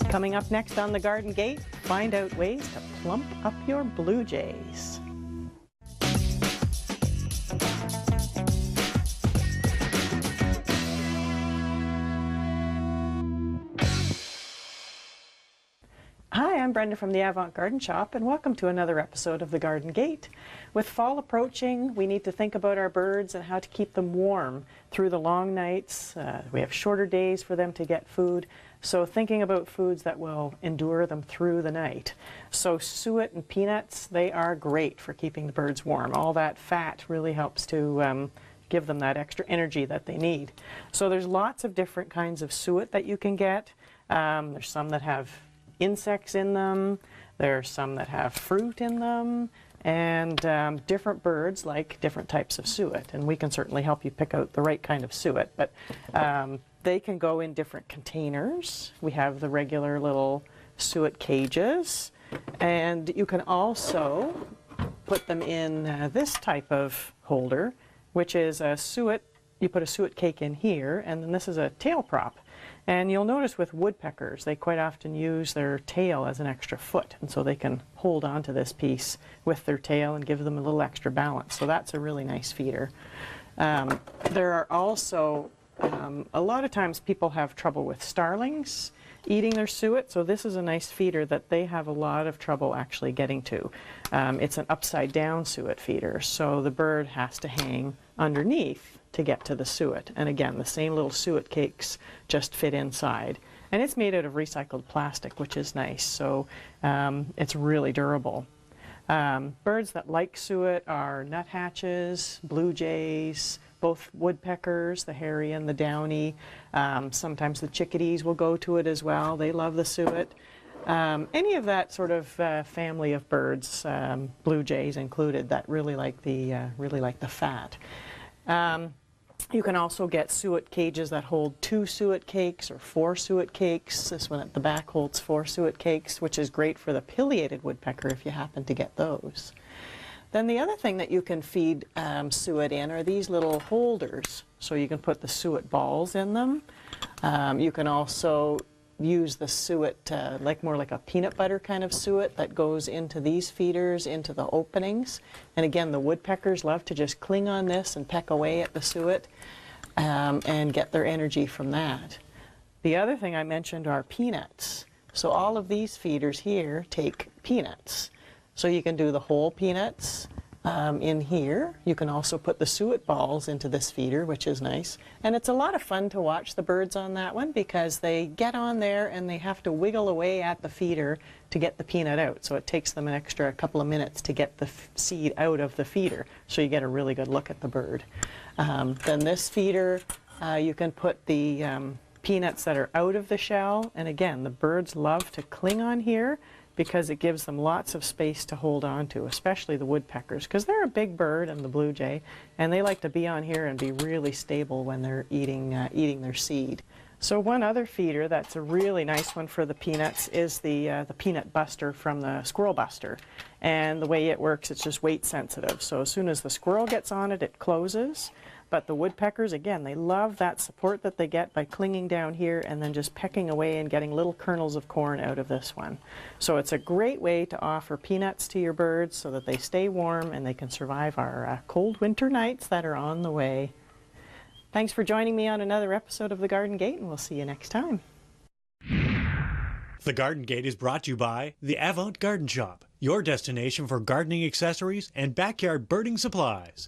Coming up next on the Garden Gate, find out ways to plump up your blue jays. Hi, I'm Brenda from the Avant Garden Shop, and welcome to another episode of the Garden Gate. With fall approaching, we need to think about our birds and how to keep them warm through the long nights. We have shorter days for them to get food, so thinking about foods that will endure them through the night. So suet and peanuts, they are great for keeping the birds warm. All that fat really helps to give them that extra energy that they need. So there's lots of different kinds of suet that you can get. There's some that have insects in them, there are some that have fruit in them, and different birds like different types of suet, and we can certainly help you pick out the right kind of suet. But they can go in different containers. We have the regular little suet cages, and you can also put them in this type of holder, which is a suet. You put a suet cake in here, and then this is a tail prop. And you'll notice with woodpeckers, they quite often use their tail as an extra foot, and so they can hold on to this piece with their tail and give them a little extra balance. So that's a really nice feeder. There are also, a lot of times people have trouble with starlings eating their suet, so this is a nice feeder that they have a lot of trouble actually getting to. It's an upside down suet feeder, so the bird has to hang underneath to get to the suet. And again, the same little suet cakes just fit inside. And it's made out of recycled plastic, which is nice, so it's really durable. Birds that like suet are nuthatches, blue jays, both woodpeckers, the hairy and the downy. Sometimes the chickadees will go to it as well. They love the suet. Any of that sort of family of birds, blue jays included, that really like the fat. You can also get suet cages that hold 2 suet cakes or 4 suet cakes. This one at the back holds 4 suet cakes, which is great for the pileated woodpecker if you happen to get those. Then the other thing that you can feed suet in are these little holders. So you can put the suet balls in them. You can also use the suet, more like a peanut butter kind of suet that goes into these feeders, into the openings. And again, the woodpeckers love to just cling on this and peck away at the suet and get their energy from that. The other thing I mentioned are peanuts. So all of these feeders here take peanuts. So you can do the whole peanuts in here. You can also put the suet balls into this feeder, which is nice. And it's a lot of fun to watch the birds on that one because they get on there and they have to wiggle away at the feeder to get the peanut out. So it takes them an extra couple of minutes to get the seed out of the feeder. So you get a really good look at the bird. Then this feeder, you can put the peanuts that are out of the shell. And again, the birds love to cling on here because it gives them lots of space to hold on to, especially the woodpeckers, because they're a big bird and the blue jay, and they like to be on here and be really stable when they're eating their seed. So one other feeder that's a really nice one for the peanuts is the peanut buster from the squirrel buster. And the way it works, it's just weight sensitive. So as soon as the squirrel gets on it, it closes. But the woodpeckers, again, they love that support that they get by clinging down here and then just pecking away and getting little kernels of corn out of this one. So it's a great way to offer peanuts to your birds so that they stay warm and they can survive our cold winter nights that are on the way. Thanks for joining me on another episode of The Garden Gate, and we'll see you next time. The Garden Gate is brought to you by the Avant Garden Shop, your destination for gardening accessories and backyard birding supplies.